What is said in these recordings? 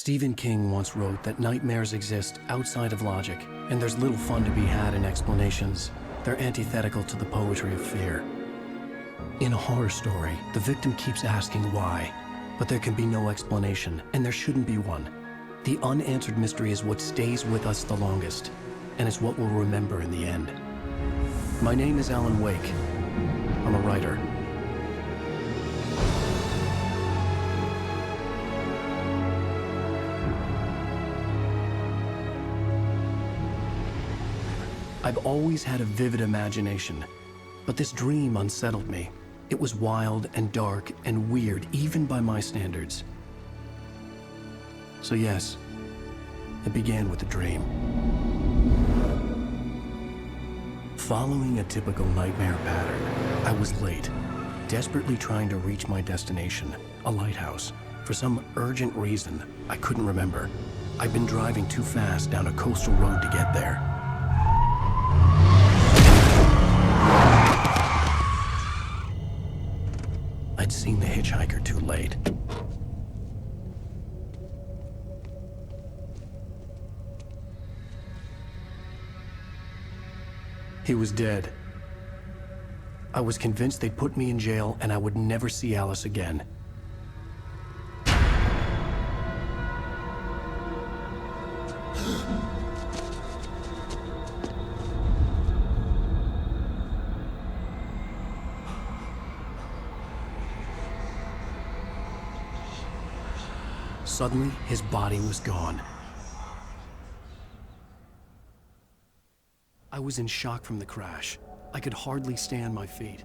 Stephen King once wrote that nightmares exist outside of logic, and there's little fun to be had in explanations. They're antithetical to the poetry of fear. In a horror story, the victim keeps asking why, but there can be no explanation, and there shouldn't be one. The unanswered mystery is what stays with us the longest, and it's what we'll remember in the end. My name is Alan Wake. I'm a writer. I've always had a vivid imagination, but this dream unsettled me. It was wild and dark and weird, even by my standards. So yes, it began with a dream. Following a typical nightmare pattern, I was late, desperately trying to reach my destination, a lighthouse. For some urgent reason, I couldn't remember. I'd been driving too fast down a coastal road to get there. I'd seen the hitchhiker too late. He was dead. I was convinced they'd put me in jail and I would never see Alice again. Suddenly, his body was gone. I was in shock from the crash. I could hardly stand my feet.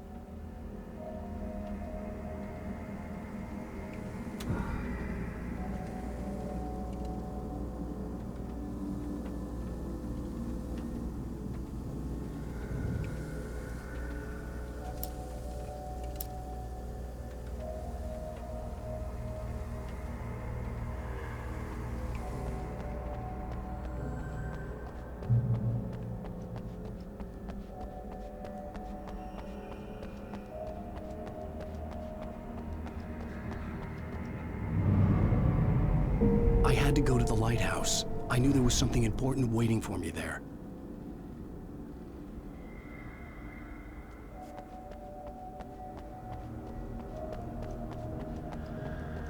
I had to go to the lighthouse. I knew there was something important waiting for me there.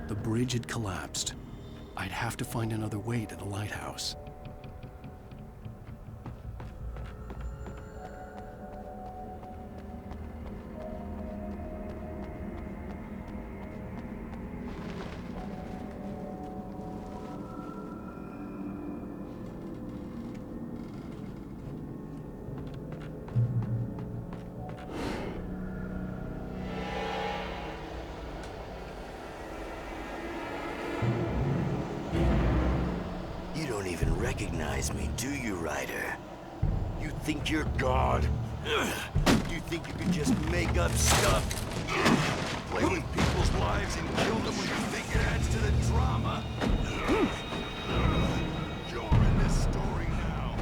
The bridge had collapsed. I'd have to find another way to the lighthouse. You don't even recognize me, do you, Ryder? You think you're God? You think you can just make up stuff? Play with people's lives and kill them when you think it adds to the drama? You're in this story now.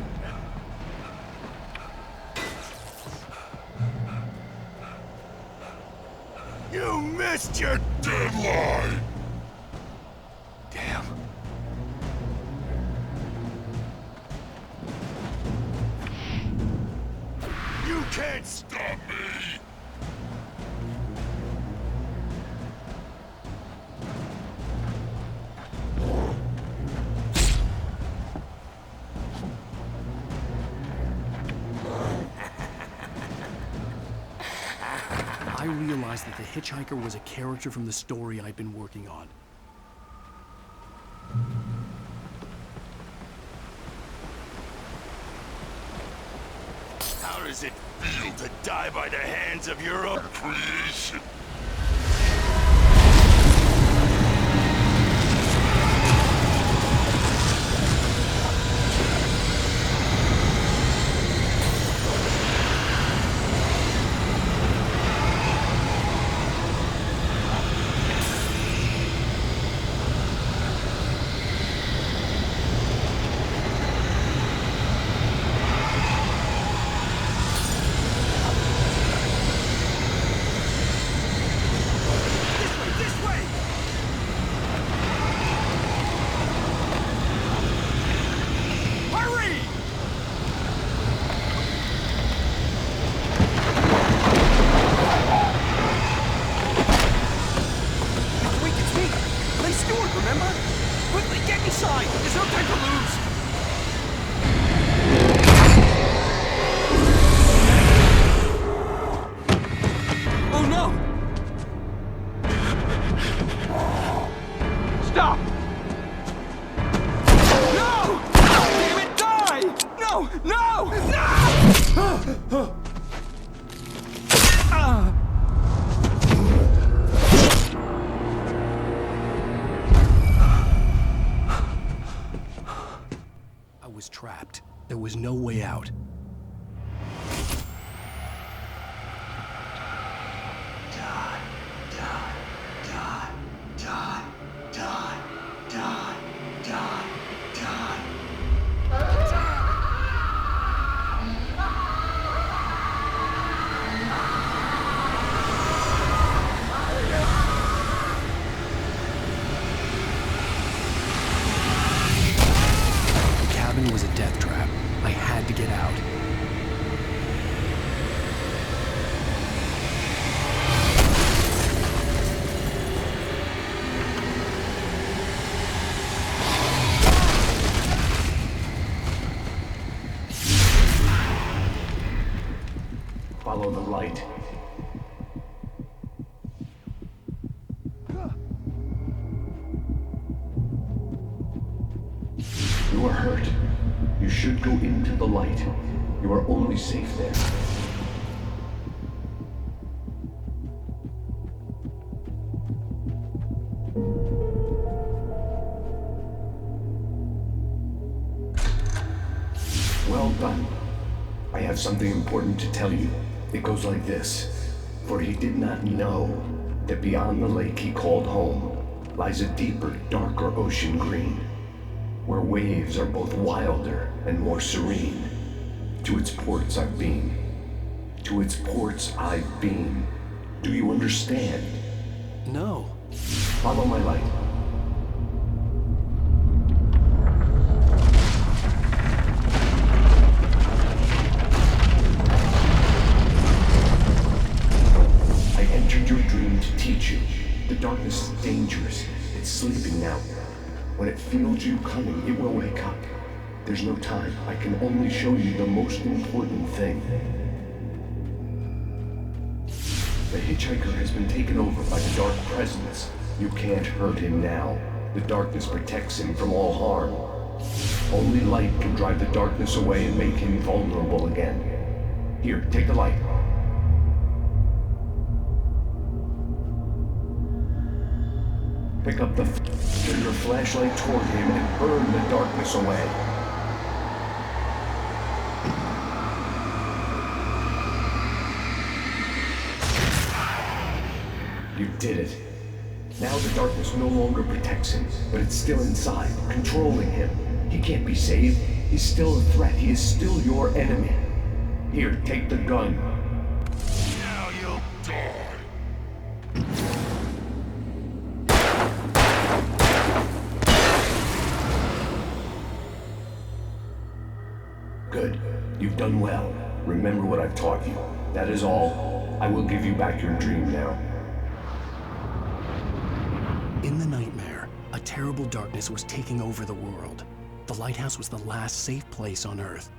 You missed your deadline! Damn. You can't stop me! I realized that the hitchhiker was a character from the story I'd been working on. How does it feel to die by the hands of your own creation? steward, remember? Quickly, get inside! There's no time to lose! Oh no! Stop! No! Damn it, die! No! No! No! I was trapped. There was no way out. The cabin was a death trap. I had to get out. Follow the light. You are hurt. You should go into the light. You are only safe there. Well done. I have something important to tell you. It goes like this. For he did not know that beyond the lake he called home lies a deeper, darker ocean green, where waves are both wilder and more serene. To its ports I've been. To its ports I've been. Do you understand? No. Follow my light. I entered your dream to teach you. The darkness is dangerous. It's sleeping now. When it feels you coming, it will wake up. There's no time. I can only show you the most important thing. The hitchhiker has been taken over by the dark presence. You can't hurt him now. The darkness protects him from all harm. Only light can drive the darkness away and make him vulnerable again. Here, take the light. Pick up the turn your flashlight toward him and burn the darkness away. You did it. Now the darkness no longer protects him, but it's still inside, controlling him. He can't be saved. He's still a threat. He is still your enemy. Here, take the gun. Now you'll die. Good. You've done well. Remember what I've taught you. That is all. I will give you back your dream now. In the nightmare, a terrible darkness was taking over the world. The lighthouse was the last safe place on Earth.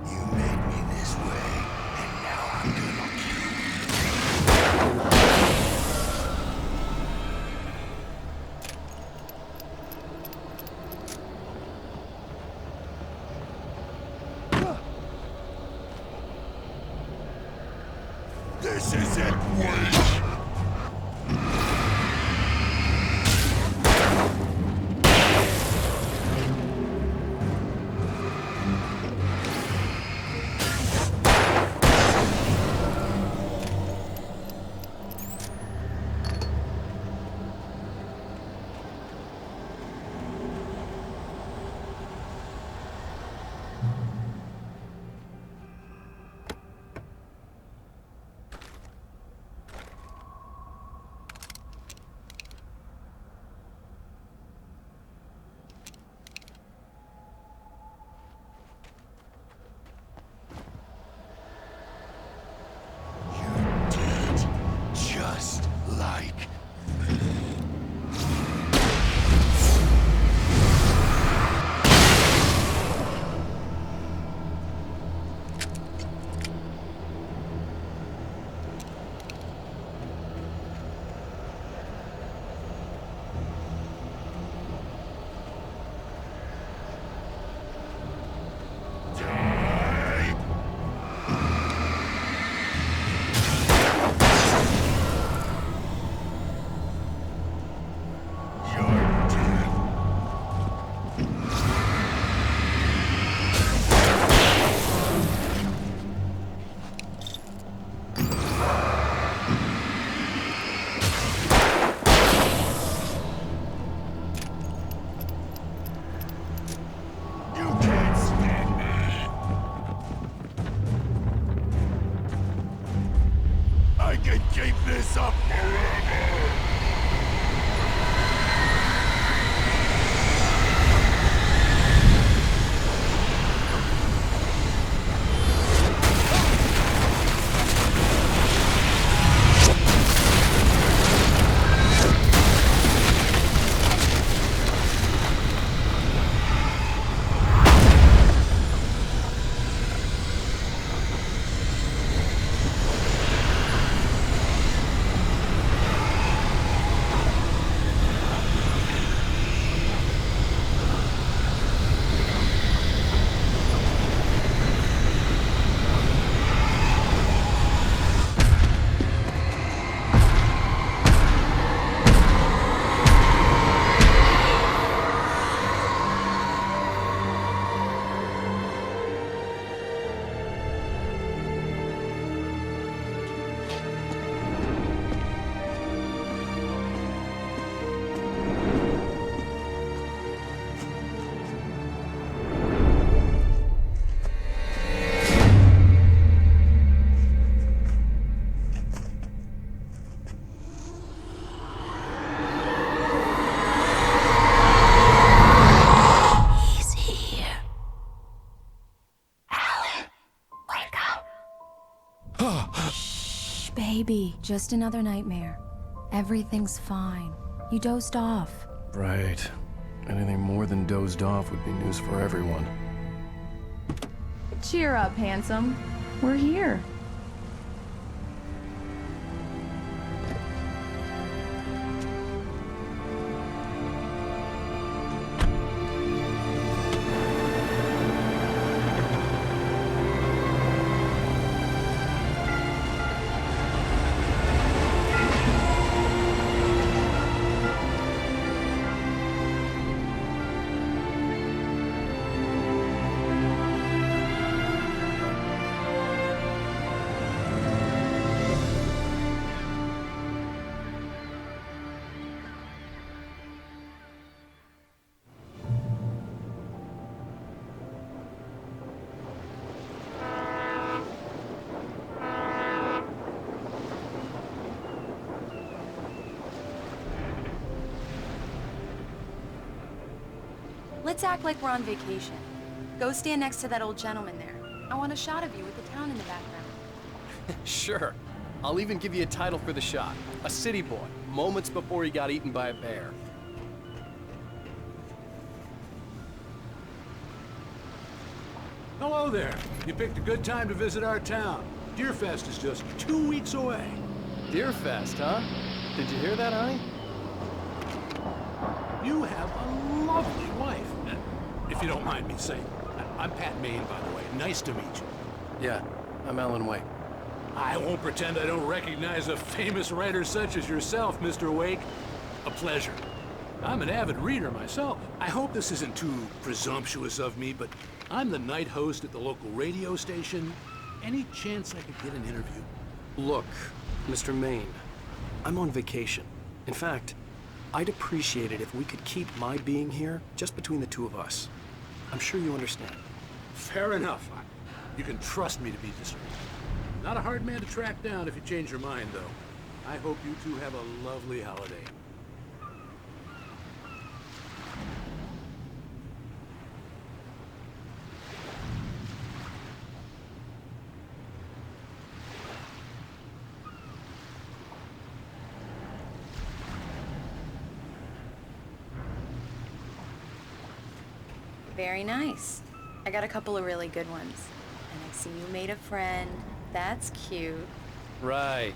You made me this way, and now I'm gonna kill you. This isn't work. up forever! Baby, just another nightmare. Everything's fine. You dozed off. Right. Anything more than dozed off would be news for everyone. Cheer up, handsome. We're here. Let's act like we're on vacation. Go stand next to that old gentleman there. I want a shot of you with the town in the background. Sure. I'll even give you a title for the shot. A city boy, moments before he got eaten by a bear. Hello there. You picked a good time to visit our town. Deerfest is just 2 weeks away. Deerfest, huh? Did you hear that, honey? You have a lovely wife. If you don't mind me saying. I'm Pat Maine, by the way. Nice to meet you. Yeah, I'm Alan Wake. I won't pretend I don't recognize a famous writer such as yourself, Mr. Wake. A pleasure. I'm an avid reader myself. I hope this isn't too presumptuous of me, but I'm the night host at the local radio station. Any chance I could get an interview? Look, Mr. Maine, I'm on vacation. In fact, I'd appreciate it if we could keep my being here just between the two of us. I'm sure you understand. Fair enough. You can trust me to be discreet. Not a hard man to track down if you change your mind, though. I hope you two have a lovely holiday. Very nice. I got a couple of really good ones. And I see you made a friend. That's cute. Right.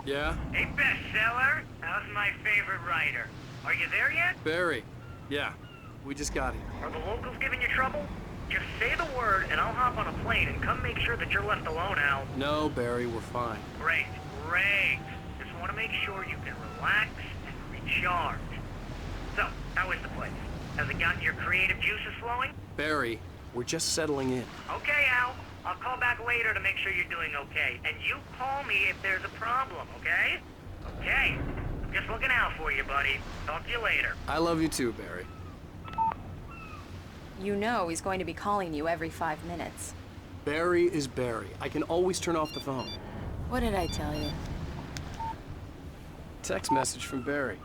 Yeah? Hey, bestseller. How's my favorite writer? Are you there yet? Barry. Yeah. We just got here. Are the locals giving you trouble? Just say the word and I'll hop on a plane and come make sure that you're left alone, Al. No, Barry, we're fine. Great, great. Just want to make sure you can relax and recharge. So, how is the place? Has it gotten your creative juices flowing? Barry, we're just settling in. Okay, Al. I'll call back later to make sure you're doing okay. And you call me if there's a problem, okay? Okay. I'm just looking out for you, buddy. Talk to you later. I love you too, Barry. You know he's going to be calling you every 5 minutes. Barry is Barry. I can always turn off the phone. What did I tell you? Text message from Barry.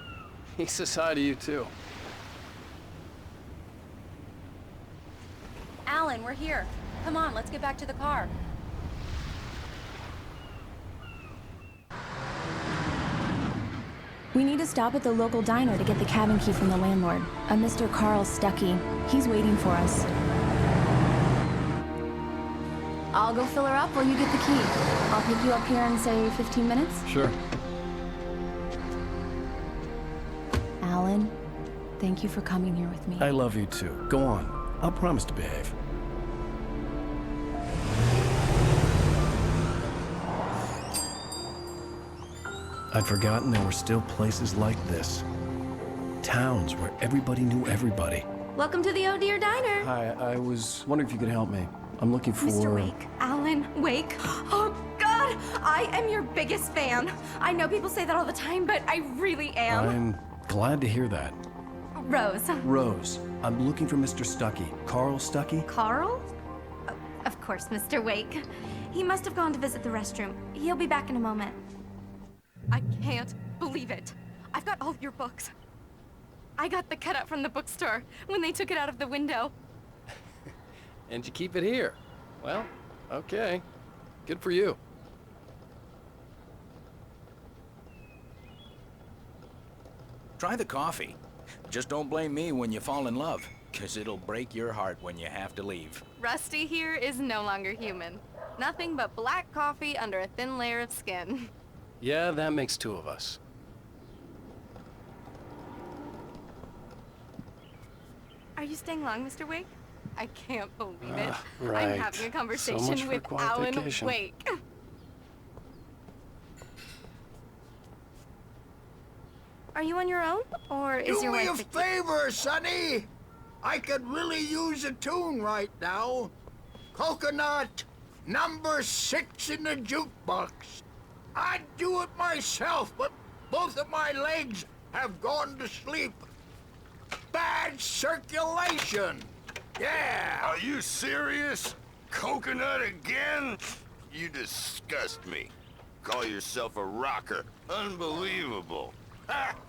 He says hi to you, too. Alan, we're here. Come on, let's get back to the car. We need to stop at the local diner to get the cabin key from the landlord, a Mr. Carl Stuckey. He's waiting for us. I'll go fill her up while you get the key. I'll pick you up here in, say, 15 minutes? Sure. Alan, thank you for coming here with me. I love you too. Go on. I'll promise to behave. I'd forgotten there were still places like this. Towns where everybody knew everybody. Welcome to the Oh Dear Diner. Hi, I was wondering if you could help me. I'm looking for... Mr. Wake. Alan Wake. Oh, God! I am your biggest fan. I know people say that all the time, but I really am. I'm glad to hear that. Rose. Rose, I'm looking for Mr. Stuckey. Carl Stuckey? Carl? Of course, Mr. Wake. He must have gone to visit the restroom. He'll be back in a moment. I can't believe it. I've got all of your books. I got the cutout from the bookstore when they took it out of the window. And you keep it here. Well, okay. Good for you. Try the coffee. Just don't blame me when you fall in love, 'cause it'll break your heart when you have to leave. Rusty here is no longer human. Nothing but black coffee under a thin layer of skin. Yeah, that makes two of us. Are you staying long, Mr. Wake? I can't believe it. Right. I'm having a So conversation much for with quiet Alan vacation. Wake. Are you on your own, or is Do your me a wife... favor, Sonny. I could really use a tune right now. Coconut, number 6 in the jukebox. I'd do it myself, but both of my legs have gone to sleep. Bad circulation. Yeah. Are you serious? Coconut again? You disgust me. Call yourself a rocker. Unbelievable.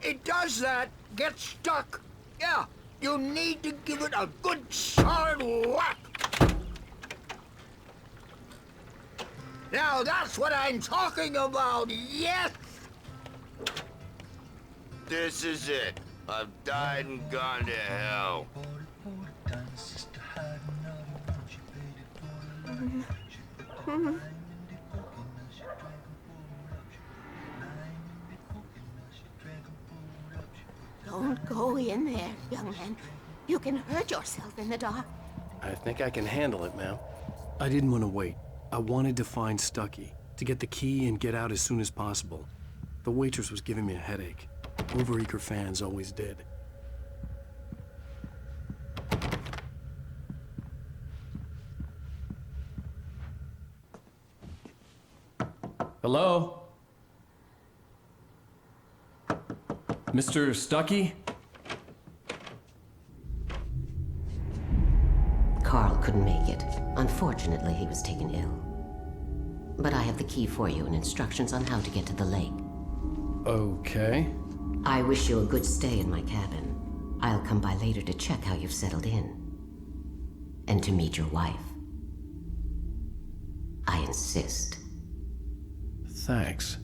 It does that. Get stuck. Yeah, you need to give it a good solid whack. Now that's what I'm talking about, yes! This is it. I've died and gone to hell. Don't go in there, young man. You can hurt yourself in the dark. I think I can handle it, ma'am. I didn't want to wait. I wanted to find Stuckey, to get the key and get out as soon as possible. The waitress was giving me a headache. Overeager fans always did. Hello? Mr. Stuckey? Carl couldn't make it. Unfortunately, he was taken ill. But I have the key for you and instructions on how to get to the lake. Okay. I wish you a good stay in my cabin. I'll come by later to check how you've settled in. And to meet your wife. I insist. Thanks.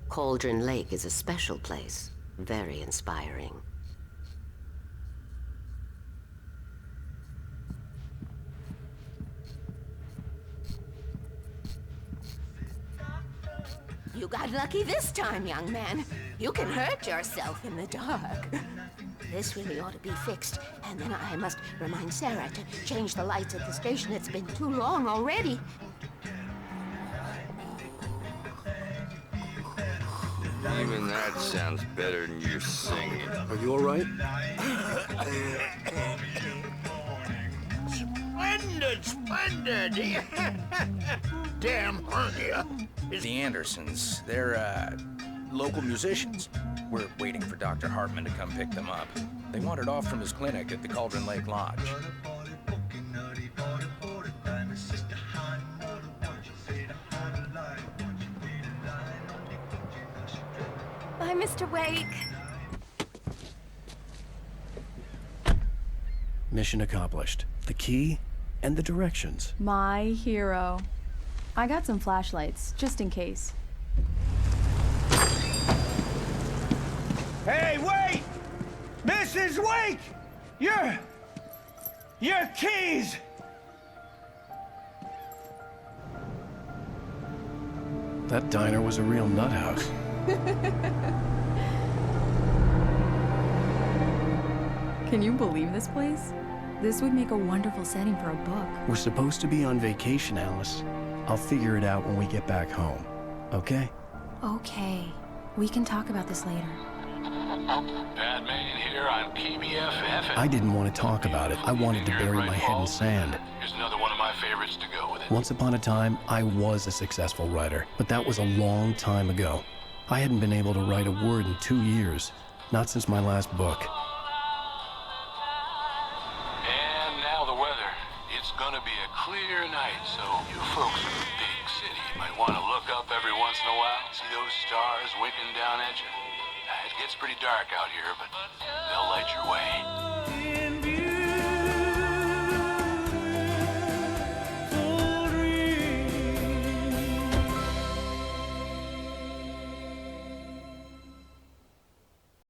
Cauldron Lake is a special place. Very inspiring. You got lucky this time, young man. You can hurt yourself in the dark. This really ought to be fixed, and then I must remind Sarah to change the lights at the station. It's been too long already. Even that sounds better than your singing. Are you all right? Splendid, splendid. Damn hernia. The Andersons, they're, local musicians. We're waiting for Dr. Hartman to come pick them up. They wandered off from his clinic at the Cauldron Lake Lodge. Bye, Mr. Wake. Mission accomplished. The key and the directions. My hero. I got some flashlights, just in case. Hey, wait! Mrs. Wake! Your keys! That diner was a real nut house. Can you believe this place? This would make a wonderful setting for a book. We're supposed to be on vacation, Alice. I'll figure it out when we get back home. Okay? Okay. We can talk about this later. Pat Manning here on KBFF. I didn't want to talk about it. I wanted to bury my head in sand. Here's another one of my favorites to go with it. Once upon a time, I was a successful writer, but that was a long time ago. I hadn't been able to write a word in 2 years. Not since my last book. And now the weather. It's gonna be a clear night, so you folks in the big city might want to look up every once in a while. See those stars winking down at you? It gets pretty dark out here, but they'll light your way.